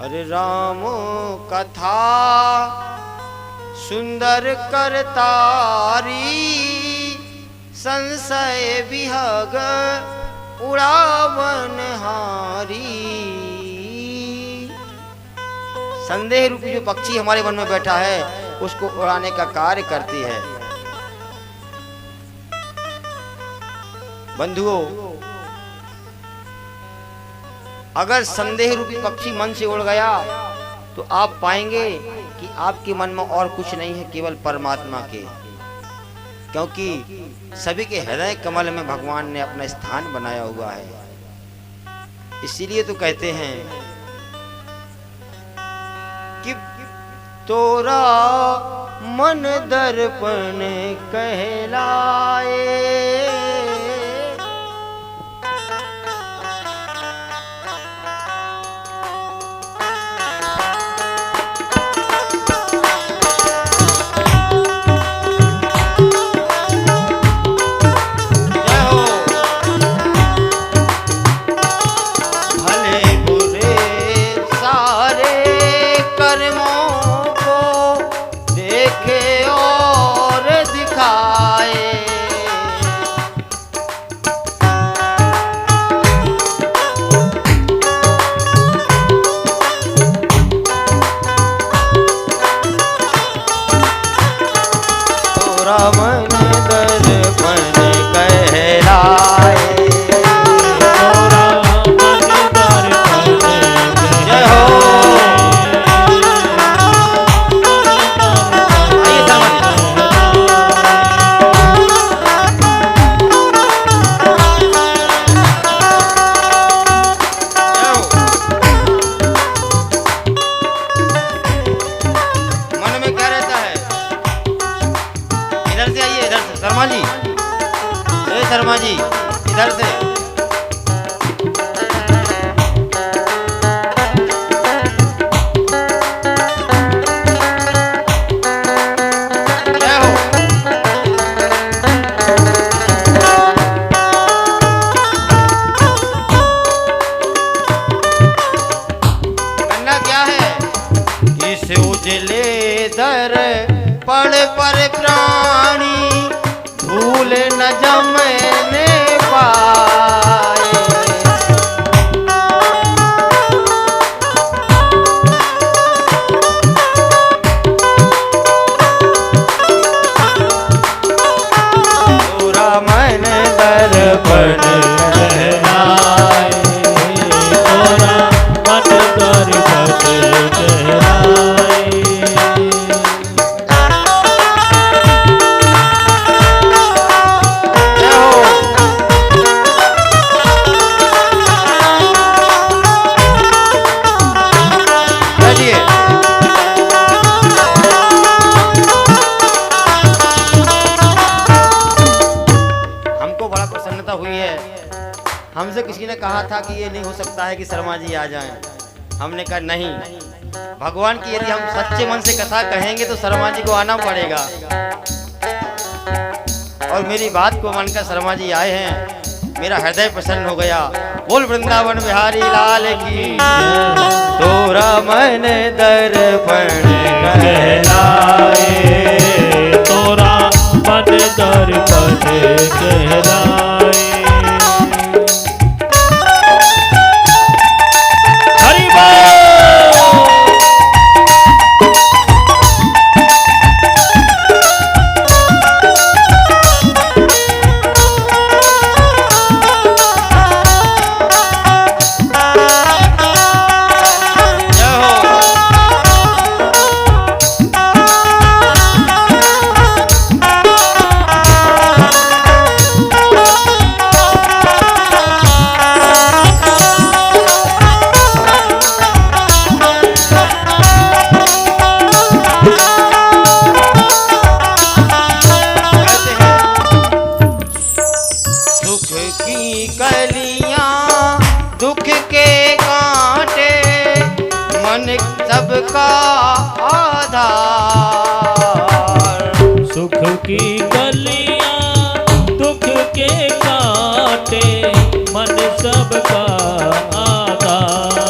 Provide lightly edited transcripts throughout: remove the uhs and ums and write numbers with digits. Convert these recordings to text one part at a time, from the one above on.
अरे राम कथा सुंदर करतारी, संशय विहग उड़ावन हारी। संदेह रूपी जो पक्षी हमारे मन में बैठा है उसको उड़ाने का कार्य करती है। बंधुओं, अगर संदेह रूपी पक्षी मन से उड़ गया तो आप पाएंगे कि आपके मन में और कुछ नहीं है, केवल परमात्मा के, क्योंकि सभी के हृदय कमल में भगवान ने अपना स्थान बनाया हुआ है। इसीलिए तो कहते हैं कि तोरा मन दर्पण कहलाए, शर्मा जी इधर से। करना क्या है? इस उजले दर पड़ पर प्राणी भूल न जमने पाए, तोरा मन दर्पण कहलाए, तोरा मन दर्पण कहलाए। हमसे किसी ने कहा था कि ये नहीं हो सकता है कि शर्मा जी आ जाएं। हमने कहा नहीं, भगवान की यदि हम सच्चे मन से कथा कहेंगे तो शर्मा जी को आना पड़ेगा। और मेरी बात को मानकर शर्मा जी आए हैं, मेरा हृदय प्रसन्न हो गया। बोल वृंदावन बिहारी लाल की। तोरा मन दर्पण कहलाए, तोरा मन दर्पण कहलाए। सबका आधार, सुख की गलियां दुख के कांटे, मन सबका आधार।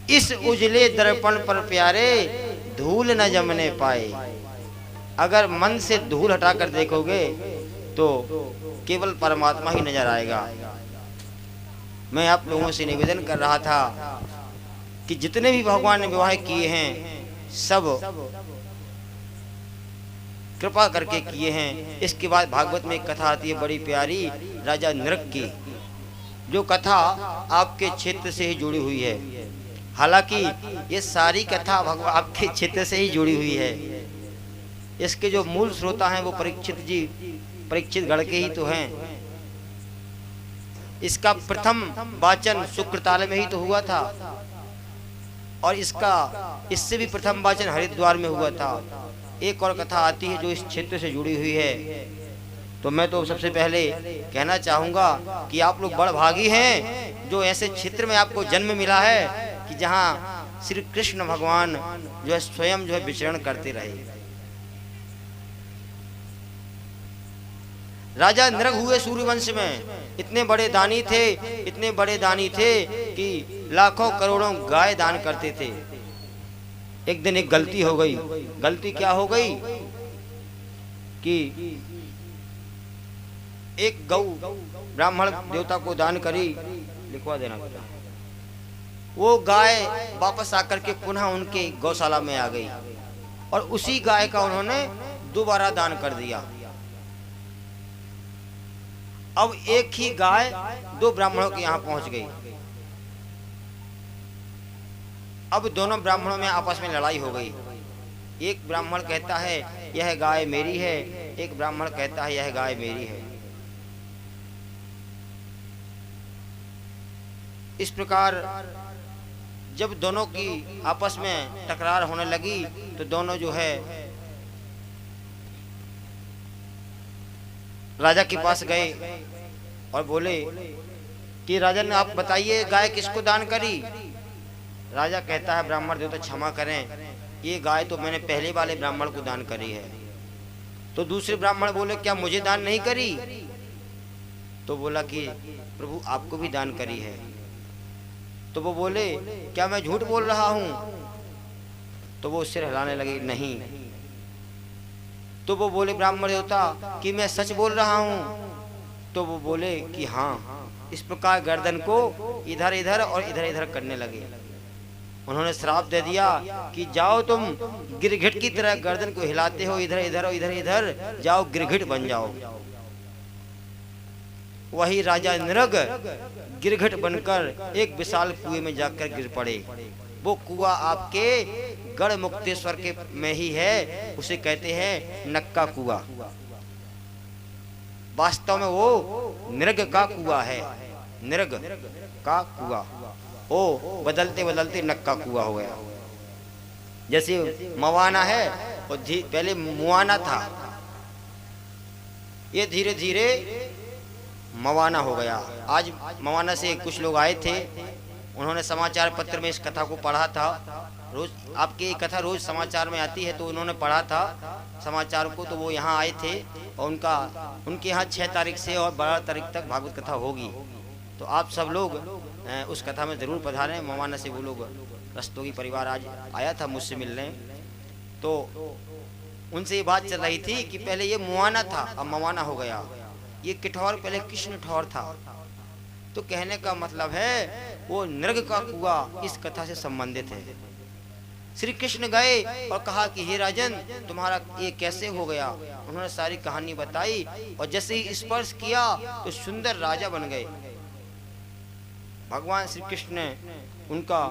इस उजले दर्पण पर प्यारे धूल न जमने पाए। अगर मन से धूल हटाकर देखोगे तो केवल परमात्मा ही नजर आएगा। मैं आप लोगों से निवेदन कर रहा था कि जितने भी भगवान ने विवाह किए हैं सब कृपा करके किए हैं। इसके बाद भागवत में एक कथा आती है बड़ी प्यारी, राजा नृग की, जो कथा आपके क्षेत्र से ही जुड़ी हुई है। हालांकि ये सारी कथा भगवान आपके क्षेत्र से ही जुड़ी हुई है। इसके जो मूल श्रोता हैं वो परीक्षित गढ़ के ही तो हैं। इसका प्रथम वाचन शुक्रताल में ही तो हुआ था और इससे भी प्रथम वाचन हरिद्वार में हुआ था। एक और कथा आती है जो इस क्षेत्र से जुड़ी हुई है। तो मैं तो सबसे पहले कहना चाहूंगा कि आप लोग बड़ भागी हैं जो ऐसे क्षेत्र में आपको जन्म मिला है कि जहां श्री कृष्ण भगवान जो है स्वयं जो है विचरण करते रहे। राजा नृग हुए सूर्यवंश में, इतने बड़े दानी थे कि लाखों करोड़ों गाय दान करते थे। एक दिन एक गलती हो गई। गलती क्या हो गई कि एक गौ ब्राह्मण देवता को दान करी, लिखवा देना बेटा। वो गाय वापस आकर के पुनः उनके गौशाला में आ गई और उसी गाय का उन्होंने दोबारा दान कर दिया। अब एक ही गाय दो ब्राह्मणों के यहाँ पहुंच गई। अब दोनों ब्राह्मणों में आपस में लड़ाई हो गई। एक ब्राह्मण कहता है यह गाय मेरी है, एक ब्राह्मण कहता है यह गाय मेरी है। इस प्रकार जब दोनों की आपस में टकरार होने लगी तो दोनों जो है राजा के पास गए और बोले कि राजन आप बताइए गाय किसको दान करी। राजा कहता है ब्राह्मण देवता क्षमा करें, ये गाय तो मैंने पहले वाले ब्राह्मण को दान करी है। तो दूसरे ब्राह्मण बोले क्या मुझे दान नहीं करी? तो बोला कि प्रभु आपको भी दान करी है। तो वो बोले क्या मैं झूठ बोल रहा हूं? तो वो सिर हिलाने लगे नहीं। तो वो बोले ब्राह्मण देवता कि मैं सच बोल रहा हूं। तो वो बोले कि हाँ। इस प्रकार गर्दन को इधर इधर और इधर इधर करने लगे। उन्होंने श्राप दे दिया कि जाओ तुम गिरगिट की तरह गर्दन को हिलाते हो इधर इधर और इधर इधर, जाओ गिरगिट बन जाओ। वही राजा नृग गिरगिट बनकर एक विशाल कुएं में जाकर गिर पड़े। वो कुआं आपके गढ़ मुक्तेश्वर के में ही है, उसे कहते हैं नक्का कुआं। वास्तव में वो नृग का कुआं है, नृग का कुआं। ओ बदलते बदलते नक्का कुआं हो गया। जैसे मवाना है और पहले मुआना था, ये धीरे धीरे मवाना हो गया। आज मवाना से कुछ लोग आए थे, उन्होंने समाचार पत्र में इस कथा को पढ़ा था। रोज आपकी ये कथा रोज समाचार में आती है, तो उन्होंने पढ़ा था समाचार को। तो वो यहाँ आए थे और उनके यहाँ 6 तारीख से और 12 तारीख तक भागवत कथा होगी। तो आप सब लोग उस कथा में जरूर पधारें। मवाना से वो लोग रस्तोगी परिवार आज आया था मुझसे मिलने। तो उनसे ये बात चल रही थी कि पहले ये मुआना था, अब मवाना हो गया। ये किठौर पहले कृष्ण ठौर था। तो कहने का मतलब है वो नृग का कुआं इस कथा से संबंधित है। श्री कृष्ण गए और कहा कि हे राजन तुम्हारा ये कैसे हो गया। उन्होंने सारी कहानी बताई और जैसे ही स्पर्श किया तो सुंदर राजा बन गए। भगवान श्री कृष्ण ने उनका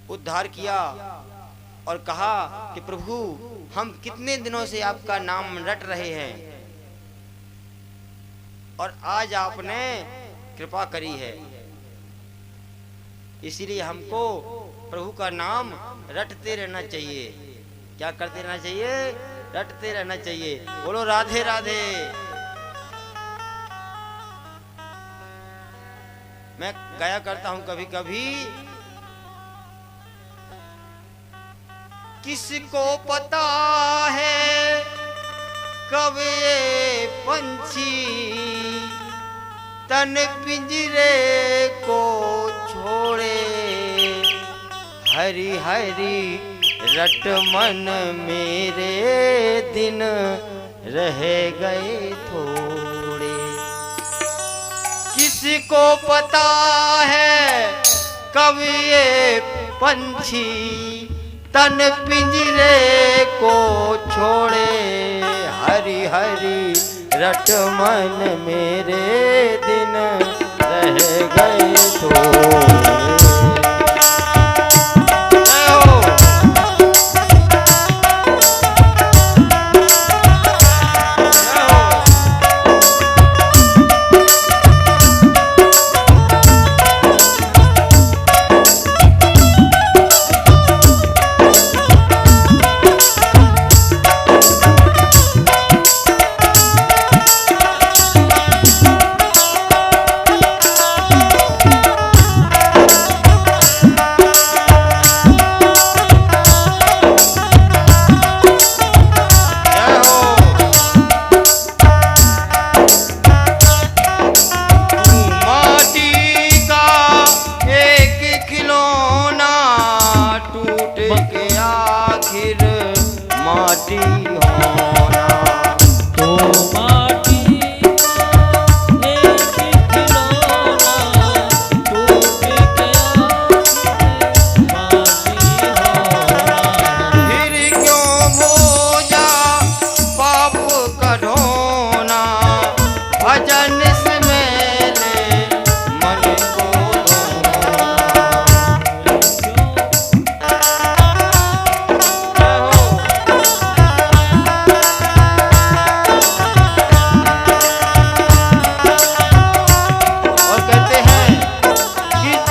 उद्धार किया और कहा कि प्रभु हम कितने दिनों से आपका नाम रट रहे हैं और आज आपने कृपा करी है, इसीलिए हमको प्रभु का नाम रटते रहना चाहिए। क्या करते रहना चाहिए? रटते रहना चाहिए। बोलो राधे राधे। मैं गाया करता हूं कभी कभी, किसको पता है कब ये पंछी तन पिंजरे को छोड़ हरि हरि रट मन मेरे दिन रह गए थोड़े। किसको पता है कब ये पंछी तन पिंजरे को छोड़े। हरि हरि रट मन मेरे दिन रह गए थोड़े।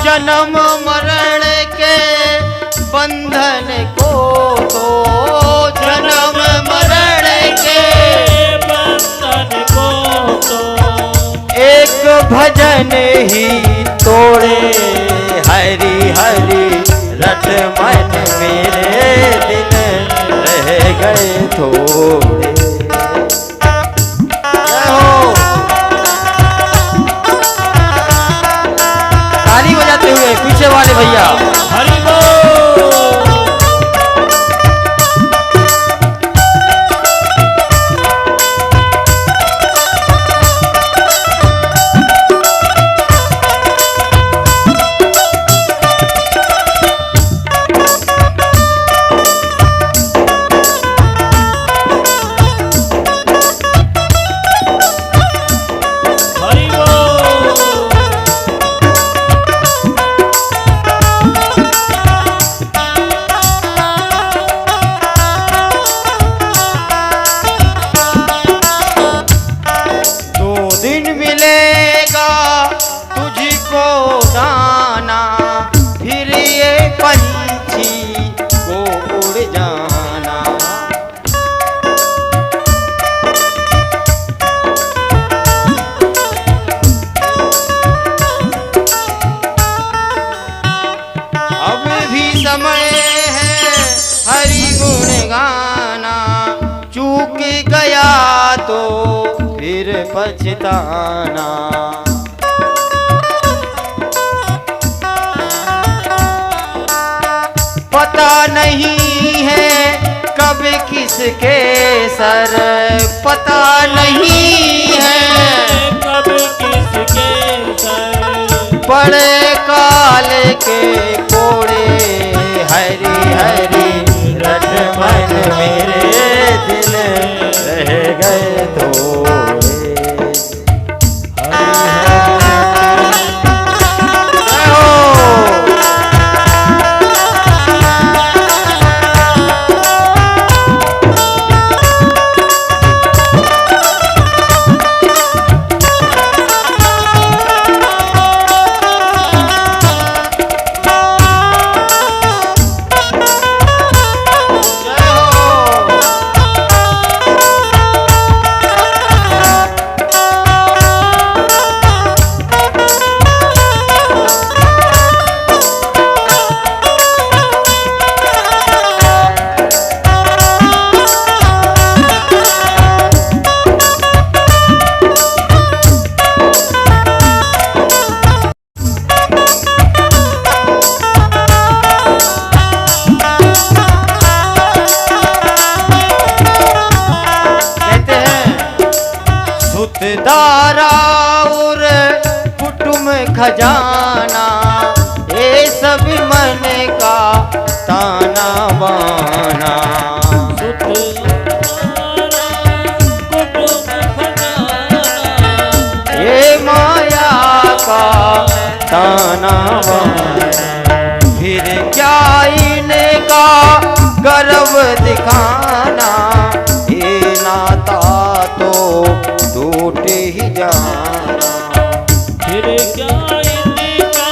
जन्म मरण के बंधन को तो जन्म मरण के बंधन को तो एक भजन ही तोड़े। हरि हरि रट मन मेरे दिन रह गए थोड़े। ताली बजाते हुए पीछे वाले भैया हरि बोल। समय है हरि गुण गाना। चूक गया तो फिर पछताना। पता नहीं है कब किसके सर, पता नहीं है कब किसके सर बड़े काल के कोड़े। हरि हरि रट मन मेरे दिल रह गए थोड़े। खजाना, ये सब मन का ताना बाना। सुख हमारा कुटुंब खजाना, ये माया का ताना बाना। फिर क्या इनका गर्व दिखाना, ये नाता तो टूट ही जाना। फिर क्या इनका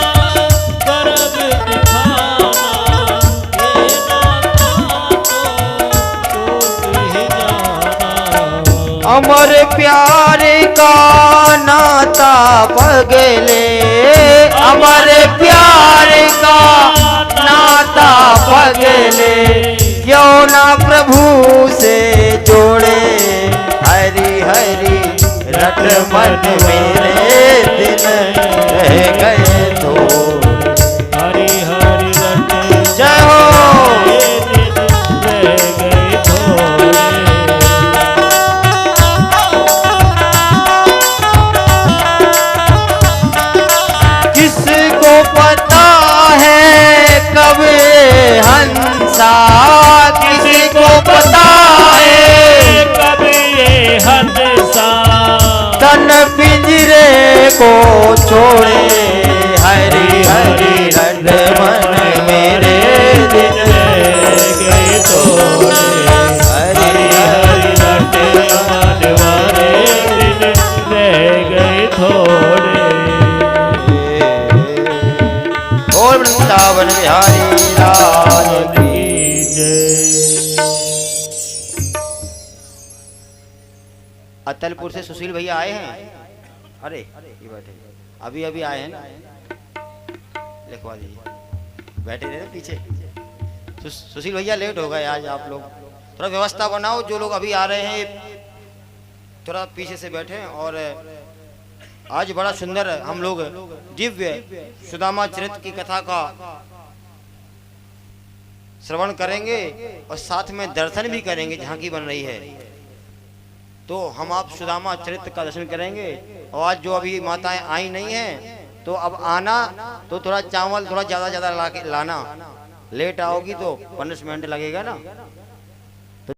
गर्व दिखाना, ये नाता तो टूट ही जाना। अमर प्यार का नाता पगले, अमर प्यार का नाता पगले, क्यों ना प्रभु से जोड़े। हरि हरि रट मन मेरे दिन रह गए तो। हरि हरि रट जय हो। ये दिन रह गए थोड़े। किसको पता है कब ये हंसा, किसको पता है कब ये हंसा तन पिंजरे को छोड़े। हरि हरि रट मन मेरे दिन रह गए थोड़े। हरि हरि रट मन वाले दिन रह गए थोड़े। और वृंदावन बिहारी लाल की। अतलपुर से सुशील भैया आए हैं। अरे ये बैठे अभी अभी आए हैं ना, लिखवा दीजिए। बैठे रहे ना पीछे। सुशील भैया लेट हो गए आज। आप लोग थोड़ा व्यवस्था बनाओ, जो लोग अभी आ रहे हैं थोड़ा पीछे से बैठे। और आज बड़ा सुंदर हम लोग दिव्य सुदामा चरित्र की कथा का श्रवण करेंगे और साथ में दर्शन भी करेंगे। झांकी बन रही है तो हम आप सुदामा चरित्र का दर्शन करेंगे। और आज जो अभी माताएं आई नहीं हैं तो अब आना तो थोड़ा चावल थोड़ा ज्यादा लाना। लेट आओगी तो पनिशमेंट लगेगा ना।